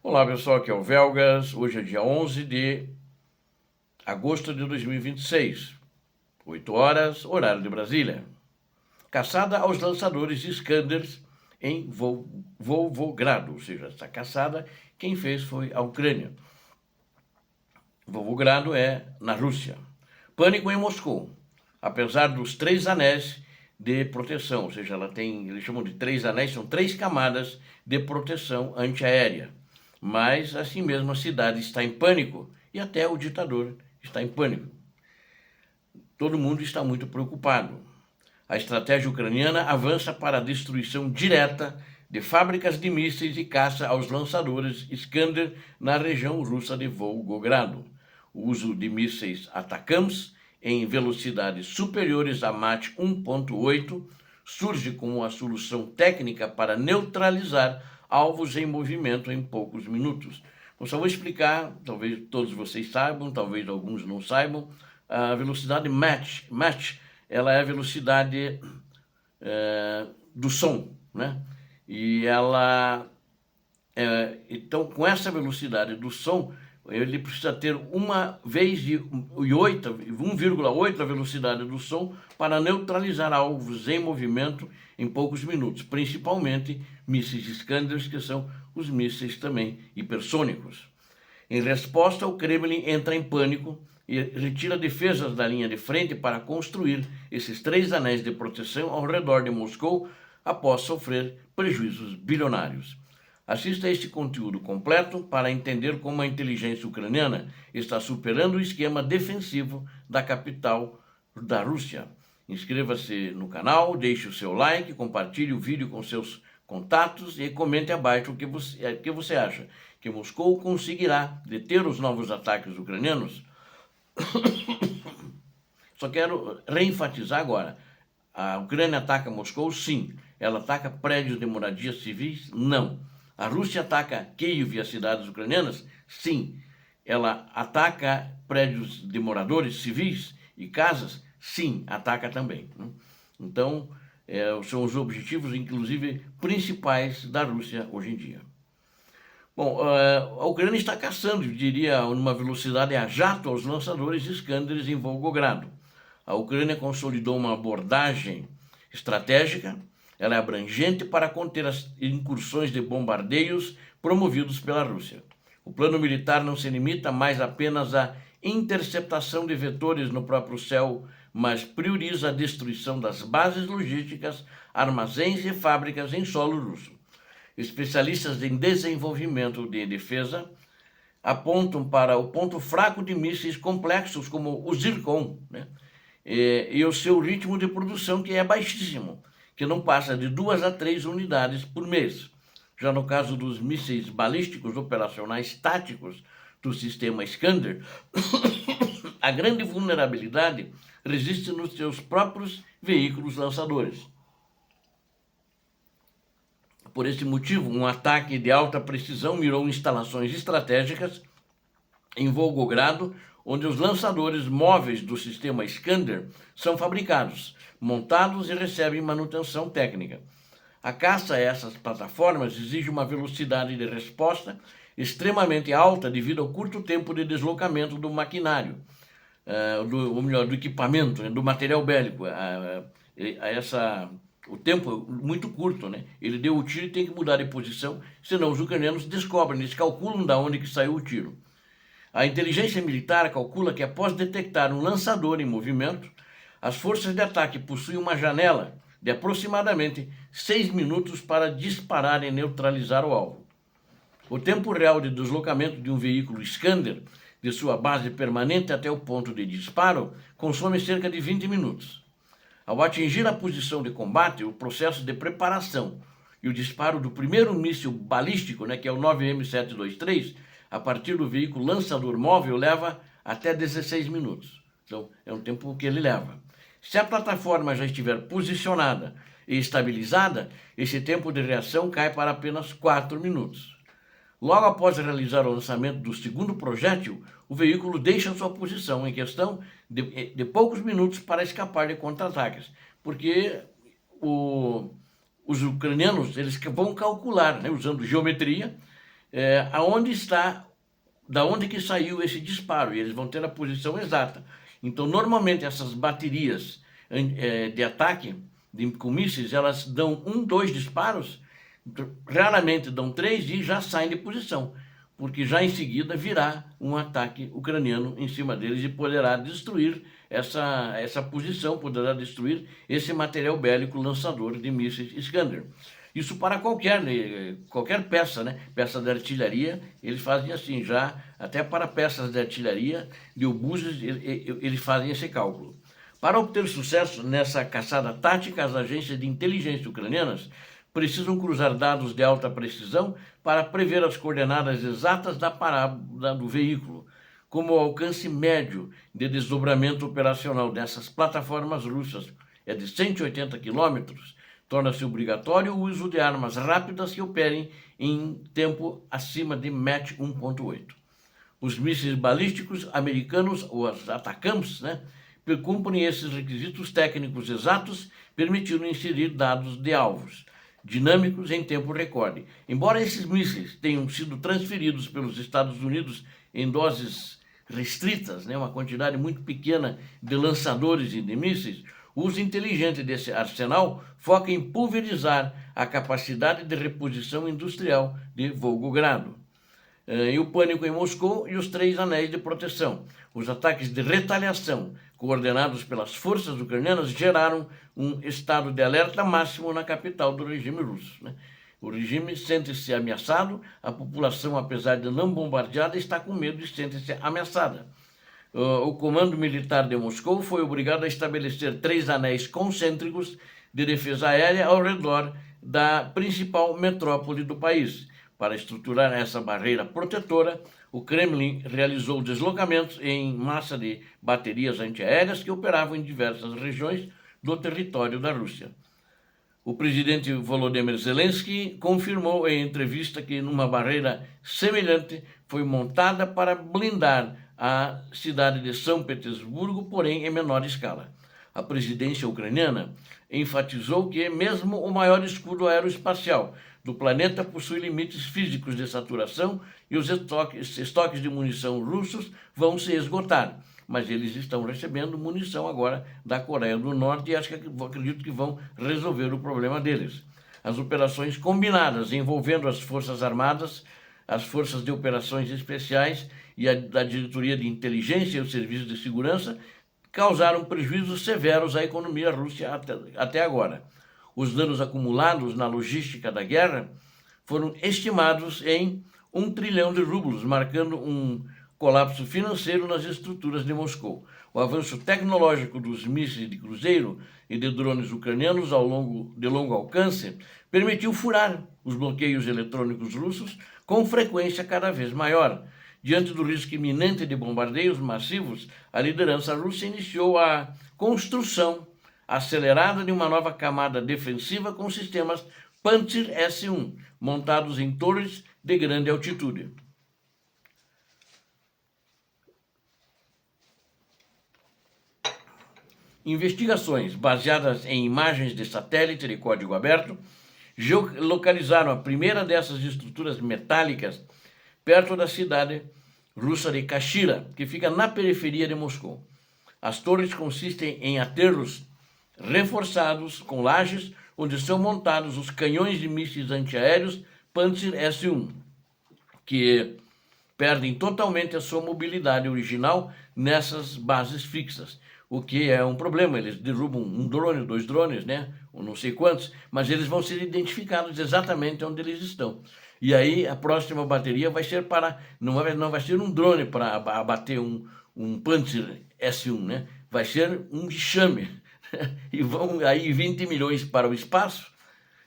Olá pessoal, aqui é o Velgas. Hoje é dia 11 de agosto de 2026, 8 horas, horário de Brasília. Caçada aos lançadores Iskanders em Volgogrado, ou seja, essa caçada quem fez foi a Ucrânia. Volgogrado é na Rússia. Pânico em Moscou. Apesar dos 3 anéis de proteção, ou seja, eles chamam de 3 anéis, são 3 camadas de proteção antiaérea. Mas, assim mesmo, a cidade está em pânico e até o ditador está em pânico. Todo mundo está muito preocupado. A estratégia ucraniana avança para a destruição direta de fábricas de mísseis e caça aos lançadores Iskander na região russa de Volgogrado. O uso de mísseis Atacams em velocidades superiores a Mach 1.8 surge como a solução técnica para neutralizar alvos em movimento em poucos minutos. Eu só vou explicar, talvez todos vocês saibam, talvez alguns não saibam, a velocidade Mach. Mach, ela é a velocidade do som, né? E ela, então, com essa velocidade do som, ele precisa ter 1,8 a velocidade do som para neutralizar alvos em movimento em poucos minutos, principalmente mísseis Iskanders, que são os mísseis também hipersônicos. Em resposta, o Kremlin entra em pânico e retira defesas da linha de frente para construir esses 3 anéis de proteção ao redor de Moscou após sofrer prejuízos bilionários. Assista a este conteúdo completo para entender como a inteligência ucraniana está superando o esquema defensivo da capital da Rússia. Inscreva-se no canal, deixe o seu like, compartilhe o vídeo com seus contatos e comente abaixo o que você acha. Que Moscou conseguirá deter os novos ataques ucranianos? Só quero reenfatizar agora. A Ucrânia ataca Moscou? Sim. Ela ataca prédios de moradias civis? Não. A Rússia ataca Kiev e as cidades ucranianas? Sim. Ela ataca prédios de moradores civis e casas? Sim, ataca também. Então, são os objetivos, inclusive, principais da Rússia hoje em dia. Bom, a Ucrânia está caçando, eu diria, numa velocidade a jato aos lançadores Iskanders em Volgogrado. A Ucrânia consolidou uma abordagem estratégica, ela é abrangente para conter as incursões de bombardeios promovidos pela Rússia. O plano militar não se limita mais apenas à interceptação de vetores no próprio céu, mas prioriza a destruição das bases logísticas, armazéns e fábricas em solo russo. Especialistas em desenvolvimento de defesa apontam para o ponto fraco de mísseis complexos como o Zircon, né? E o seu ritmo de produção, que é baixíssimo, que não passa de 2 a 3 unidades por mês. Já no caso dos mísseis balísticos operacionais táticos do sistema Iskander, a grande vulnerabilidade resiste nos seus próprios veículos lançadores. Por esse motivo, um ataque de alta precisão mirou instalações estratégicas em Volgogrado, onde os lançadores móveis do sistema Iskander são fabricados, montados e recebem manutenção técnica. A caça a essas plataformas exige uma velocidade de resposta extremamente alta devido ao curto tempo de deslocamento do maquinário, do equipamento, do material bélico, o tempo muito curto, né? Ele deu o tiro e tem que mudar de posição, senão os ucranianos descobrem, eles calculam de onde que saiu o tiro. A inteligência militar calcula que após detectar um lançador em movimento, as forças de ataque possuem uma janela de aproximadamente 6 minutos para disparar e neutralizar o alvo. O tempo real de deslocamento de um veículo Iskander de sua base permanente até o ponto de disparo consome cerca de 20 minutos. Ao atingir a posição de combate, o processo de preparação e o disparo do primeiro míssil balístico, que é o 9M723, a partir do veículo lançador móvel, leva até 16 minutos. Então, é um tempo que ele leva. Se a plataforma já estiver posicionada e estabilizada, esse tempo de reação cai para apenas 4 minutos. Logo após realizar o lançamento do segundo projétil, o veículo deixa sua posição em questão de poucos minutos para escapar de contra-ataques, porque os ucranianos eles vão calcular, usando geometria, aonde está, da onde que saiu esse disparo, e eles vão ter a posição exata. Então, normalmente, essas baterias de ataque com mísseis, elas dão 1, 2 disparos, raramente dão 3 e já saem de posição, porque já em seguida virá um ataque ucraniano em cima deles e poderá destruir essa posição, poderá destruir esse material bélico lançador de mísseis Iskander. Isso para qualquer peça, né? Peça de artilharia, eles fazem assim, já até para peças de artilharia, de obuses, eles fazem esse cálculo. Para obter sucesso nessa caçada tática, as agências de inteligência ucranianas precisam cruzar dados de alta precisão para prever as coordenadas exatas da parada do veículo, como o alcance médio de desdobramento operacional dessas plataformas russas é de 180 quilômetros. Torna-se obrigatório o uso de armas rápidas que operem em tempo acima de Mach 1.8. Os mísseis balísticos americanos, ou as ATACMS, né, cumprem esses requisitos técnicos exatos, permitindo inserir dados de alvos dinâmicos em tempo recorde. Embora esses mísseis tenham sido transferidos pelos Estados Unidos em doses restritas, né, uma quantidade muito pequena de lançadores e de mísseis, o uso inteligente desse arsenal foca em pulverizar a capacidade de reposição industrial de Volgogrado. E o pânico em Moscou e os 3 anéis de proteção. Os ataques de retaliação coordenados pelas forças ucranianas geraram um estado de alerta máximo na capital do regime russo, né? O regime sente-se ameaçado, a população, apesar de não bombardeada, está com medo e sente-se ameaçada. O comando militar de Moscou foi obrigado a estabelecer 3 anéis concêntricos de defesa aérea ao redor da principal metrópole do país. Para estruturar essa barreira protetora, o Kremlin realizou deslocamentos em massa de baterias antiaéreas que operavam em diversas regiões do território da Rússia. O presidente Volodymyr Zelensky confirmou em entrevista que uma barreira semelhante foi montada para blindar a cidade de São Petersburgo, porém em menor escala. A presidência ucraniana enfatizou que mesmo o maior escudo aeroespacial do planeta possui limites físicos de saturação e os estoques de munição russos vão se esgotar. Mas eles estão recebendo munição agora da Coreia do Norte e acredito que vão resolver o problema deles. As operações combinadas envolvendo as Forças Armadas, as Forças de Operações Especiais e a Diretoria de Inteligência e os Serviços de Segurança causaram prejuízos severos à economia russa até agora. Os danos acumulados na logística da guerra foram estimados em 1 trilhão de rublos, marcando um colapso financeiro nas estruturas de Moscou. O avanço tecnológico dos mísseis de cruzeiro e de drones ucranianos de longo alcance permitiu furar os bloqueios eletrônicos russos com frequência cada vez maior. Diante do risco iminente de bombardeios massivos, a liderança russa iniciou a construção acelerada de uma nova camada defensiva com sistemas Pantsir S-1, montados em torres de grande altitude. Investigações baseadas em imagens de satélite de código aberto geolocalizaram a primeira dessas estruturas metálicas perto da cidade russa de Kashira, que fica na periferia de Moscou. As torres consistem em aterros reforçados com lajes, onde são montados os canhões de mísseis antiaéreos Pantsir S-1, que perdem totalmente a sua mobilidade original nessas bases fixas, o que é um problema. Eles derrubam um drone, 2 drones, né? Ou não sei quantos, mas eles vão ser identificados exatamente onde eles estão. E aí a próxima bateria vai ser não vai ser um drone para abater um Pantsir S-1, né? Vai ser um enxame. E vão aí 20 milhões para o espaço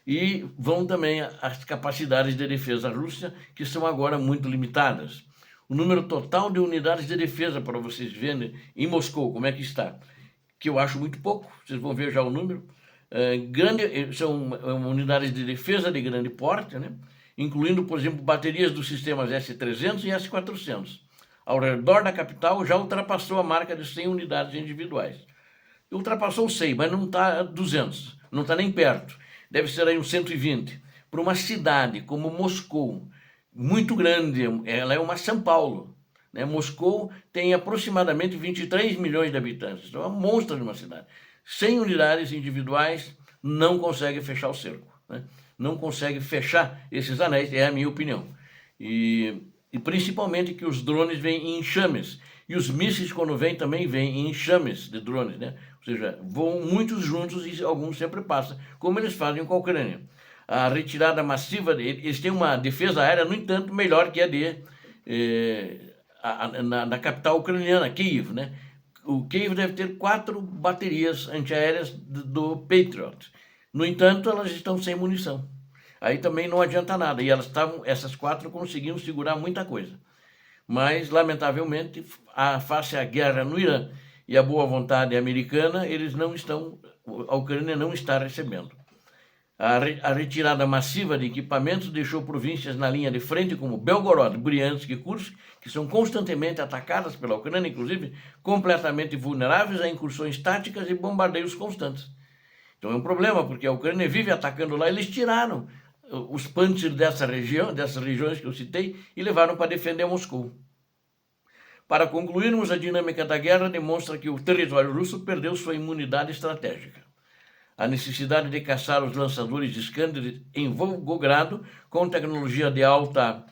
e vão também as capacidades de defesa russa, que são agora muito limitadas. O número total de unidades de defesa, para vocês verem, em Moscou, como é que está, que eu acho muito pouco, vocês vão ver já o número, são unidades de defesa de grande porte, né? Incluindo, por exemplo, baterias dos sistemas S-300 e S-400. Ao redor da capital já ultrapassou a marca de 100 unidades individuais. Ultrapassou 100, mas não está 200, não está nem perto. Deve ser aí uns 120. Para uma cidade como Moscou, muito grande, ela é uma São Paulo. Né? Moscou tem aproximadamente 23 milhões de habitantes, então é um monstro de uma cidade. 100 unidades individuais não consegue fechar o cerco, né? Não consegue fechar esses anéis, é a minha opinião. E principalmente que os drones vêm em enxames, e os mísseis quando vêm também vêm em enxames de drones, né? Ou seja, voam muitos juntos e alguns sempre passam, como eles fazem com a Ucrânia. A retirada massiva, eles têm uma defesa aérea, no entanto, melhor que a de na capital ucraniana, Kiev, né? O Kiev deve ter 4 baterias antiaéreas do Patriot. No entanto, elas estão sem munição. Aí também não adianta nada. E essas 4 conseguiram segurar muita coisa. Mas, lamentavelmente, face à guerra no Irã e a boa vontade americana, a Ucrânia não está recebendo. A retirada massiva de equipamentos deixou províncias na linha de frente como Belgorod, Bryansk e Kursk, que são constantemente atacadas pela Ucrânia, inclusive completamente vulneráveis a incursões táticas e bombardeios constantes. Então é um problema, porque a Ucrânia vive atacando lá. Eles tiraram os pantsir dessas regiões que eu citei, e levaram para defender Moscou. Para concluirmos, a dinâmica da guerra demonstra que o território russo perdeu sua imunidade estratégica. A necessidade de caçar os lançadores de Iskander em Volgogrado com tecnologia de alta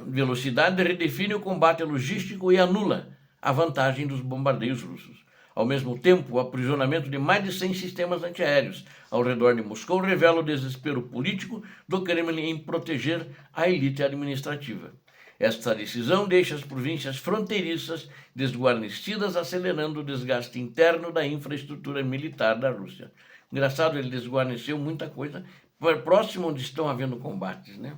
velocidade redefine o combate logístico e anula a vantagem dos bombardeios russos. Ao mesmo tempo, o aprisionamento de mais de 100 sistemas antiaéreos ao redor de Moscou revela o desespero político do Kremlin em proteger a elite administrativa. Esta decisão deixa as províncias fronteiriças desguarnecidas, acelerando o desgaste interno da infraestrutura militar da Rússia. Engraçado, ele desguarneceu muita coisa próximo onde estão havendo combates, né?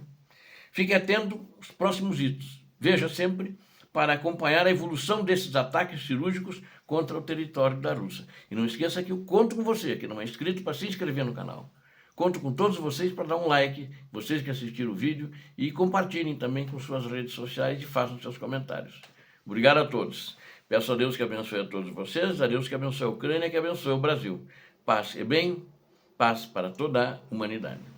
Fique atento aos próximos itos. Veja sempre para acompanhar a evolução desses ataques cirúrgicos contra o território da Rússia. E não esqueça que eu conto com você, que não é inscrito, para se inscrever no canal. Conto com todos vocês para dar um like, vocês que assistiram o vídeo, e compartilhem também com suas redes sociais e façam seus comentários. Obrigado a todos. Peço a Deus que abençoe a todos vocês, a Deus que abençoe a Ucrânia, que abençoe o Brasil. Paz e bem, paz para toda a humanidade.